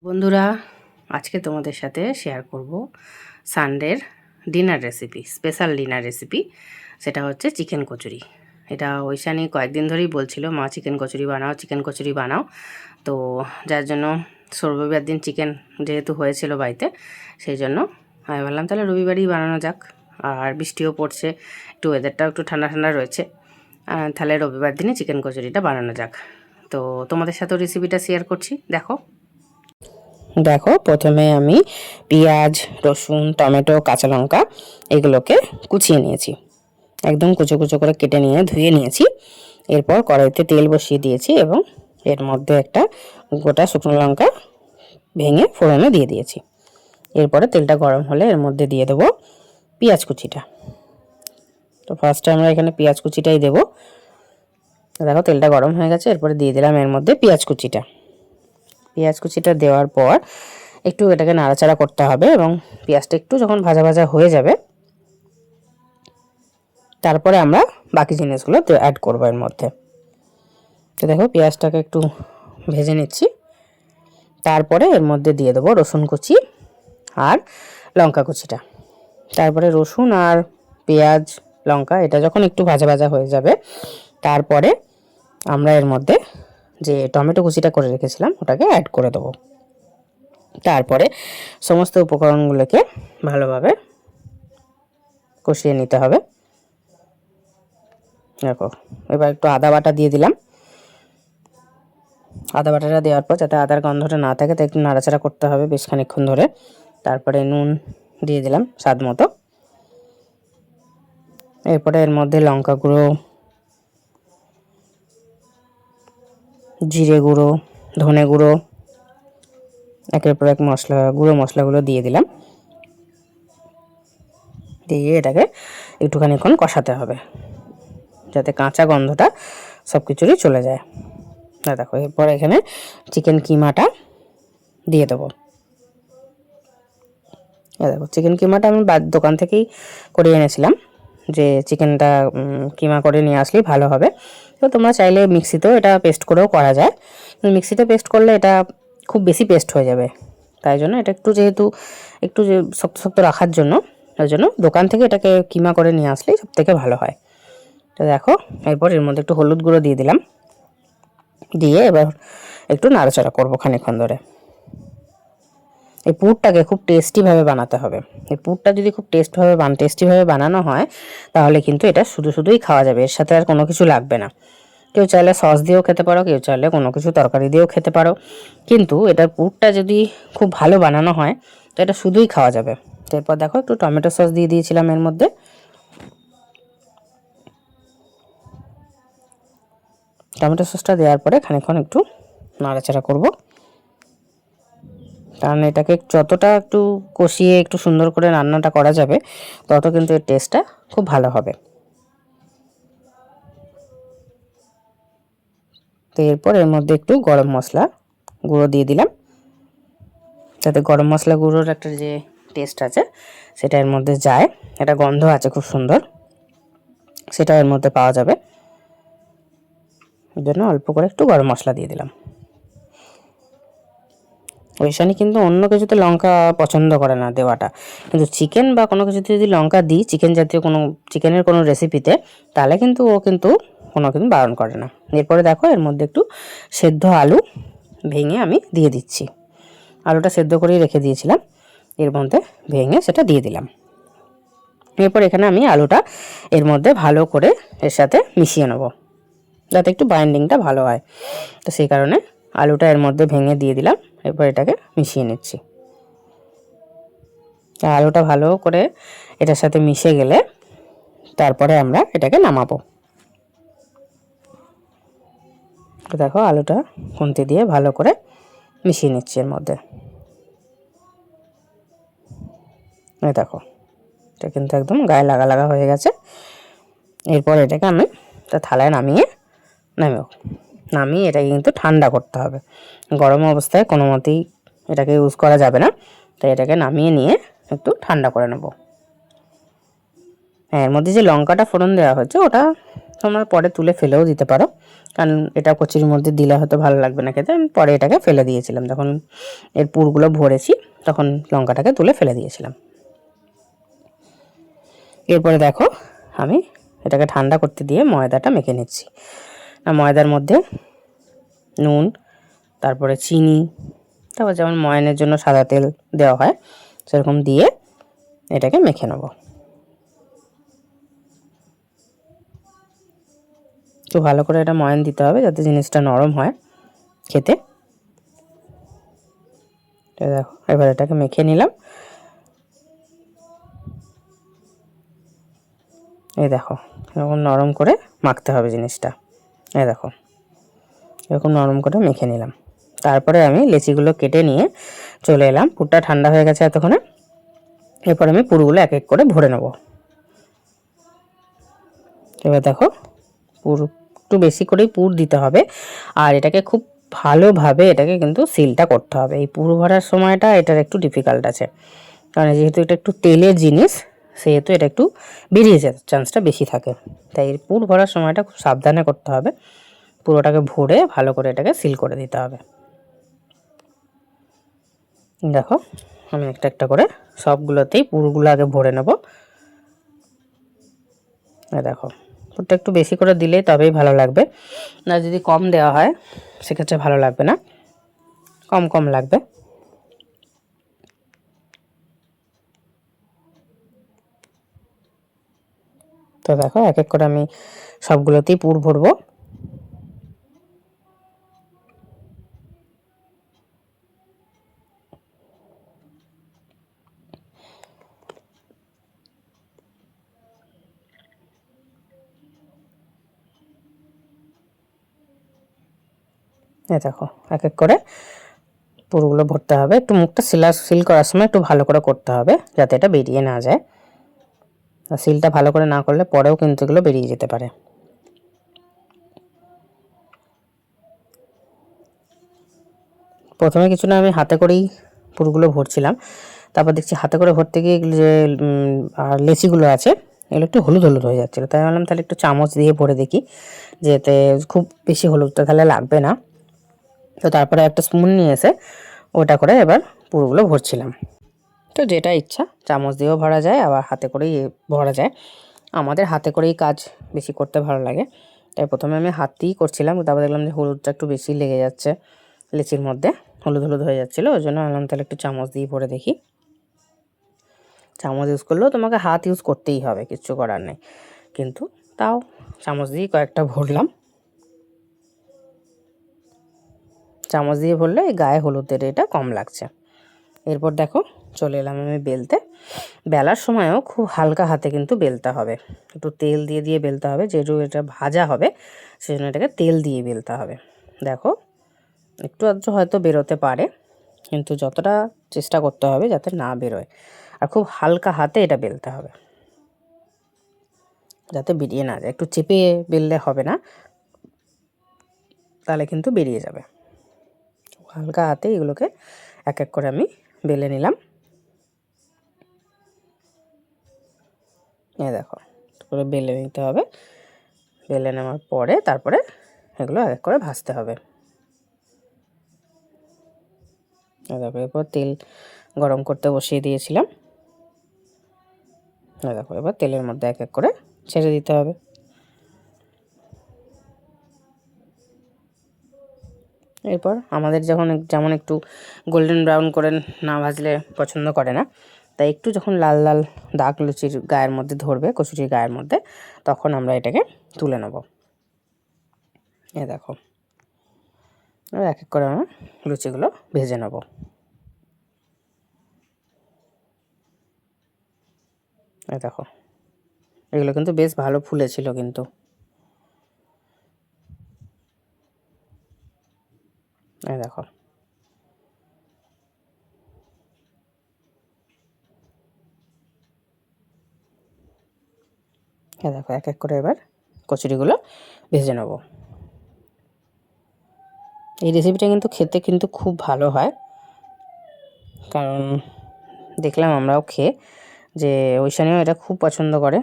বন্ধুরা, আজকে তোমাদের সাথে শেয়ার করব সানডের dinner recipe, special dinner recipe. সেটা হচ্ছে চিকেন কচুরি। এটা ঐশানি কয়েকদিন ধরেই বলছিল, মা চিকেন কচুরি বানাও, চিকেন কচুরি বানাও। তো যার জন্য রবিবার দিন চিকেন যেহেতু হয়েছিল বাড়িতে, সেই জন্য আমি ভাবলাম তাহলে রবিবারই বানানো যাক। আর বৃষ্টিও পড়ছে, একটু ওয়েদারটাও একটু ঠান্ডা ঠান্ডা রয়েছে, তাহলে রবিবার দিনে চিকেন কচুরিটা বানানো যাক। তো তোমাদের সাথেও রেসিপিটা শেয়ার করছি, দেখো। প্রথমে আমি পেঁয়াজ, রসুন, টমেটো, কাঁচা লঙ্কা এগুলোকে কুচিয়ে নিয়েছি, একদম কুচো কুচো করে কেটে নিয়ে ধুয়ে নিয়েছি। এরপর কড়াইতে তেল বসিয়ে দিয়েছি এবং এর মধ্যে একটা গোটা শুকনো লঙ্কা ভেঙে ফোড়নে দিয়ে দিয়েছি। এরপরে তেলটা গরম হলে এর মধ্যে দিয়ে দেবো পেঁয়াজ কুচিটা। তো ফার্স্টে আমরা এখানে পেঁয়াজ কুচিটাই দেবো। দেখো তেলটা গরম হয়ে গেছে, এরপরে দিয়ে দিলাম এর মধ্যে পেঁয়াজ কুচিটা। পেঁয়াজ কুচিটা দেওয়ার পর একটু এটাকে নাড়াচাড়া করতে হবে এবং পেঁয়াজটা একটু যখন ভাজা ভাজা হয়ে যাবে তারপরে আমরা বাকি জিনিসগুলো অ্যাড করবো এর মধ্যে। তো দেখো পেঁয়াজটাকে একটু ভেজে নিচ্ছি, তারপরে এর মধ্যে দিয়ে দেবো রসুন কুচি আর লঙ্কা কুচিটা। তারপরে রসুন আর পেঁয়াজ লঙ্কা এটা যখন একটু ভাজা ভাজা হয়ে যাবে তারপরে আমরা এর মধ্যে যে টমেটো কুচিটা করে রেখেছিলাম ওটাকে অ্যাড করে দেবো। তারপরে সমস্ত উপকরণগুলোকে ভালোভাবে কষিয়ে নিতে হবে। দেখো এবার একটু আদা বাটা দিয়ে দিলাম। আদা বাটাটা দেওয়ার পর যাতে আদার গন্ধটা না থাকে তাই একটু নাড়াচাড়া করতে হবে বেশ খানিকক্ষণ ধরে। তারপরে নুন দিয়ে দিলাম স্বাদ মতো। এরপরে এর মধ্যে লঙ্কা গুঁড়ো, জিরে গুঁড়ো, ধনে গুঁড়ো, একের পর এক মশলাগুলো দিয়ে দিলাম। দিয়ে এটাকে একটুখানিক্ষণ কষাতে হবে যাতে কাঁচা গন্ধটা সব কিছুরই চলে যায়। দেখো এরপর এখানে চিকেন কিমাটা দিয়ে দেবো। দেখো চিকেন কিমাটা আমি দোকান থেকেই করে এনেছিলাম, যে চিকেনটা কিমা করে নিয়ে আসলেই ভালো হবে। তো তোমরা চাইলে মিক্সিতেও এটা পেস্ট করেও করা যায়, মিক্সিতে পেস্ট করলে এটা খুব বেশি পেস্ট হয়ে যাবে। তাই জন্য এটা যেহেতু একটু যে শক্ত শক্ত রাখার জন্য, ওই জন্য দোকান থেকে এটাকে কিমা করে নিয়ে আসলেই সব থেকে ভালো হয়। তো দেখো এরপর এর মধ্যে একটু হলুদ গুঁড়ো দিয়ে দিলাম, দিয়ে এবার একটু নাড়াচাড়া করবো খানিকক্ষণ ধরে। এই পুরটাকে খুব টেস্টিভাবে বানাতে হবে। এই পুরটা যদি খুব টেস্টিভাবে বানানো হয় তাহলে কিন্তু এটা শুধুই খাওয়া যাবে, এর সাথে আর কোনো কিছু লাগবে না। কেউ চাইলে সস দিয়েও খেতে পারো, কেউ চাইলে কোনো কিছু তরকারি দিয়েও খেতে পারো, কিন্তু এটার পুরটা যদি খুব ভালো বানানো হয় তো এটা শুধুই খাওয়া যাবে। এরপর দেখো একটু টমেটো সস দিয়ে দিয়েছিলাম এর মধ্যে। টমেটো সসটা দেওয়ার পরে খানিকক্ষণ একটু নাড়াচাড়া করব, কারণ এটাকে যতটা একটু কষিয়ে একটু সুন্দর করে রান্নাটা করা যাবে তত কিন্তু এর টেস্টটা খুব ভালো হবে। তো এরপর এর মধ্যে একটু গরম মশলা গুঁড়ো দিয়ে দিলাম, যাতে গরম মশলা গুঁড়োর একটা যে টেস্ট আছে সেটা এর মধ্যে যায়। একটা গন্ধ আছে খুব সুন্দর, সেটা এর মধ্যে পাওয়া যাবে। এর জন্য অল্প করে একটু গরম মশলা দিয়ে দিলাম। ঐশানি কিন্তু অন্য কিছুতে লঙ্কা পছন্দ করে না দেওয়াটা, কিন্তু চিকেন বা কোনো কিছুতে যদি লঙ্কা দিই, চিকেনের কোনো রেসিপিতে, তাহলে কিন্তু ও কিন্তু বারণ করে না। এরপরে দেখো এর মধ্যে একটু সেদ্ধ আলু ভেঙে আমি দিয়ে দিচ্ছি। আলুটা সেদ্ধ করেই রেখে দিয়েছিলাম, এর মধ্যে ভেঙে সেটা দিয়ে দিলাম। এরপর এখানে আমি আলুটা এর মধ্যে ভালো করে এর সাথে মিশিয়ে নেব, যাতে একটু বাইন্ডিংটা ভালো হয়। তো সেই কারণে আলুটা এর মধ্যে ভেঙে দিয়ে দিলাম। এরপর এটাকে মিশিয়ে নিচ্ছি। আলুটা ভালো করে এটার সাথে মিশে গেলে তারপরে আমরা এটাকে নামাবো। তো দেখো আলুটা খুন্তি দিয়ে ভালো করে মিশিয়ে নিচ্ছি এর মধ্যে। এই দেখো এটা কিন্তু একদম গায়ে লাগা লাগা হয়ে গেছে। এরপর এটাকে আমি থালায় নামিয়ে এটাকে কিন্তু ঠান্ডা করতে হবে। গরম অবস্থায় কোনো মতেই এটাকে ইউজ করা যাবে না, তাই এটাকে নামিয়ে নিয়ে একটু ঠান্ডা করে নেব। হ্যাঁ, এর মধ্যে যে লঙ্কাটা ফোড়ন দেওয়া হয়েছে ওটা তোমরা পরে তুলে ফেলেও দিতে পারো, কারণ এটা কচুরির মধ্যে দিলে হয়তো ভালো লাগবে না খেতে। আমি পরে এটাকে ফেলে দিয়েছিলাম, যখন এর পুরগুলো ভরেছি তখন লঙ্কাটাকে তুলে ফেলে দিয়েছিলাম। এরপরে দেখো আমি এটাকে ঠান্ডা করতে দিয়ে ময়দাটা মেখে নিচ্ছি। ময়দার মধ্যে নুন, তারপরে চিনি, তারপর যেমন ময়ানের জন্য সাদা তেল দেওয়া হয় সেরকম দিয়ে এটাকে মেখে নেব। একটু ভালো করে এটা ময়ান দিতে হবে যাতে জিনিসটা নরম হয় খেতে। দেখো এবার এটাকে মেখে নিলাম। এই দেখো এরকম নরম করে মাখতে হবে জিনিসটা। এই দেখো এরকম নরম করে মেখে নিলাম। তারপরে আমি লেচিগুলো কেটে নিয়ে চলে এলাম। পুরটা ঠান্ডা হয়ে গেছে এতক্ষণে। এরপর আমি পুরগুলো এক এক করে ভরে নেব। এবার দেখো পুর একটু বেশি করেই পুর দিতে হবে, আর এটাকে খুব ভালোভাবে এটাকে কিন্তু সিলটা করতে হবে। এই পুর ভরার সময়টা এটার একটু ডিফিকাল্ট আছে, কারণ যেহেতু এটা একটু তেলের জিনিস সেহেতু এটা একটু বেরিয়ে যাওয়ার চান্সটা বেশি থাকে। তাই এর পুর ভরার সময়টা খুব সাবধানে করতে হবে। পুরোটাকে ভরে ভালো করে এটাকে সিল করে দিতে হবে। দেখো আমি একটা একটা করে সবগুলোতেই পুরগুলো আগে ভরে নেব। দেখো পুরটা একটু বেশি করে দিলেই তবেই ভালো লাগবে, না যদি কম দেওয়া হয় সেক্ষেত্রে ভালো লাগবে না, কম কম লাগবে। তো দেখো এক এক করে আমি সবগুলোতেই পুর ভরবো। এই দেখো এক এক করে পুরগুলো ভরতে হবে। একটু মুখটা সিল করার সময় একটু ভালো করে করতে হবে যাতে এটা বেরিয়ে না যায়। আর সিলটা ভালো করে না করলে পরেও কিন্তু এগুলো বেরিয়ে যেতে পারে। প্রথমে কিছু না আমি হাতে করেই পুরগুলো ভরছিলাম, তারপর দেখছি হাতে করে ভরতে গিয়ে এগুলো যে আর লেচিগুলো আছে এগুলো একটু হলুদ হলুদ হয়ে যাচ্ছিলো। তাই ভাবলাম তাহলে একটু চামচ দিয়ে ভরে দেখি, যেতে খুব বেশি হলুদটা তাহলে লাগবে না। তো তারপরে একটা স্পুন নিয়ে এসে ওটা করে এবার পুরগুলো ভরছিলাম। তো যেটা ইচ্ছা চামচ দিয়েও ভরা যায়, আবার হাতে করেই ভরা যায়। আমাদের হাতে করেই কাজ বেশি করতে ভালো লাগে, তাই প্রথমে আমি হাত দিয়েই করছিলাম। তারপর দেখলাম যে হলুদটা একটু বেশি লেগে যাচ্ছে, লেচির মধ্যে হলুদ হলুদ হয়ে যাচ্ছিলো। ওই জন্য আনলাম তাহলে একটু চামচ দিয়ে ভরে দেখি। চামচ ইউজ করলেও তোমাকে হাত ইউজ করতেই হবে, কিচ্ছু করার নেই, কিন্তু তাও চামচ দিয়েই কয়েকটা ভরলাম। চামচ দিয়ে ভরলে এই গায়ে হলুদের এটা কম লাগছে। এরপর দেখো চলে এলাম আমি বেলতে। বেলার সময়ও খুব হালকা হাতে কিন্তু বেলতে হবে, একটু তেল দিয়ে দিয়ে বেলতে হবে, যেহেতু এটা ভাজা হবে সেজন্য এটাকে তেল দিয়ে বেলতে হবে। দেখো একটু আধটু হয়তো বেরোতে পারে, কিন্তু যতটা চেষ্টা করতে হবে যাতে না বেরোয়, আর খুব হালকা হাতে এটা বেলতে হবে যাতে বেরিয়ে না যায়। একটু চেপে বেললে হবে না, তাহলে কিন্তু বেরিয়ে যাবে। হালকা হাতে এগুলোকে এক এক করে আমি বেলে নিলাম। দেখো করে বেলে নিতে হবে। বেলে নেওয়ার পরে তারপরে এগুলো এক এক করে ভাজতে হবে। দেখো এরপর তেল গরম করতে বসিয়ে দিয়েছিলাম। দেখো এবার তেলের মধ্যে এক এক করে ছেড়ে দিতে হবে। এরপর আমাদের যেমন একটু গোল্ডেন ব্রাউন করে না ভাজলে পছন্দ করে না, তাই একটু যখন লাল লাল দাগ লুচির গায়ের মধ্যে ধরবে, কচুরির গায়ের মধ্যে, তখন আমরা এটাকে তুলে নেব। দেখো এক এক করে আমরা লুচিগুলো ভেজে নেব। দেখো এগুলো কিন্তু বেশ ভালো ফুলেছিল কিন্তু। দেখো দেখো এক এক করে এবার কচুরিগুলো ভেজে নেব। এই রেসিপিটা কিন্তু খেতে কিন্তু খুব ভালো হয়, কারণ দেখলাম আমরাও খেয়ে যে ঐশানীও এটা খুব পছন্দ করে,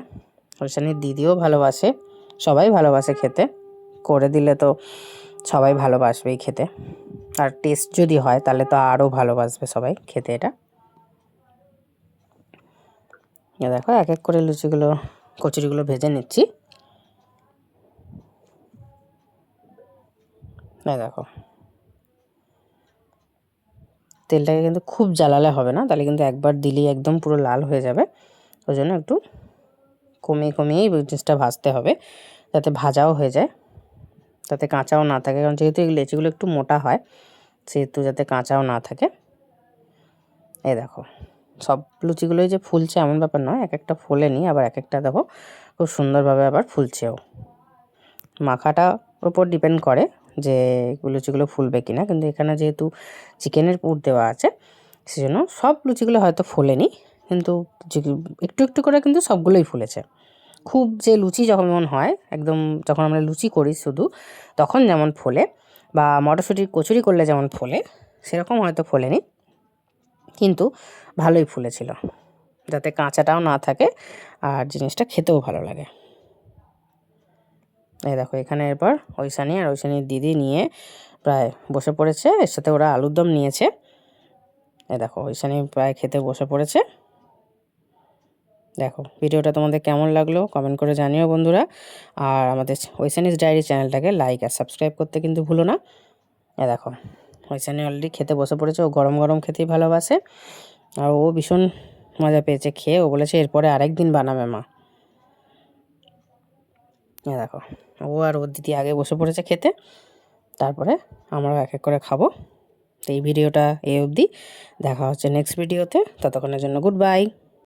ঐশানীর দিদিও ভালোবাসে, সবাই ভালোবাসে খেতে। করে দিলে তো সবাই ভালোবাসবেই খেতে, আর টেস্ট যদি হয় তাহলে তো আরও ভালোবাসবে সবাই খেতে এটা। দেখো এক এক করে কচুরিগুলো ভেজে নিচ্ছি। দেখো তেলটাকে কিন্তু খুব জ্বালালে হবে না, তাহলে কিন্তু একবার দিলেই একদম পুরো লাল হয়ে যাবে। ওই জন্য একটু কমিয়েই জিনিসটা ভাজতে হবে, যাতে ভাজাও হয়ে যায়, যাতে কাঁচাও না থাকে। কারণ যেহেতু এই লেচিগুলো একটু মোটা হয়, সেহেতু যাতে কাঁচাও না থাকে। এই দেখো সব লুচিগুলোই যে ফুলছে এমন ব্যাপার নয়, এক একটা ফোলেনি, আবার এক একটা দেখো খুব সুন্দরভাবে আবার ফুলছেও। মাখাটার উপর ডিপেন্ড করে যে লুচিগুলো ফুলবে কিনা, কিন্তু এখানে যেহেতু চিকেনের পুর দেওয়া আছে সেজন্য সব লুচিগুলো হয়তো ফোলেনি, কিন্তু একটু একটু করে কিন্তু সবগুলোই ফুলেছে। খুব যে লুচি যেমন হয় একদম, যখন আমরা লুচি করি শুধু তখন যেমন ফোলে, বা মটরশুঁটির কচুরি করলে যেমন ফোলে, সেরকম হয়তো ফোলেনি, কিন্তু ভালোই ফুলেছিল, যাতে কাঁচাটাও না থাকে আর জিনিসটা খেতেও ভালো লাগে। এই দেখো এখানে এরপর ঐশানি আর ঐশানির দিদি নিয়ে প্রায় বসে পড়েছে, এর সাথে ওরা আলুর দম নিয়েছে। এই দেখো ঐশানি প্রায় খেতে বসে পড়েছে। দেখো ভিডিওটা তোমাদের কেমন লাগলো কমেন্ট করে জানিও বন্ধুরা, আর আমাদের ঐশানিস ডায়েরি চ্যানেলটাকে লাইক আর সাবস্ক্রাইব করতে কিন্তু ভুলো না। দেখো ঐশানি অলরেডি খেতে বসে পড়েছে, ও গরম গরম খেতেই ভালোবাসে, আর ও ভীষণ মজা পেয়েছে খেয়ে। ও বলেছে এরপরে আরেকদিন বানাবে মা। দেখো ও আর ওর দিদি আগে বসে পড়েছে খেতে, তারপরে আমরাও এক এক করে খাবো। তো এই ভিডিওটা এই অবধি, দেখা হচ্ছে নেক্সট ভিডিওতে, ততক্ষণের জন্য গুড বাই।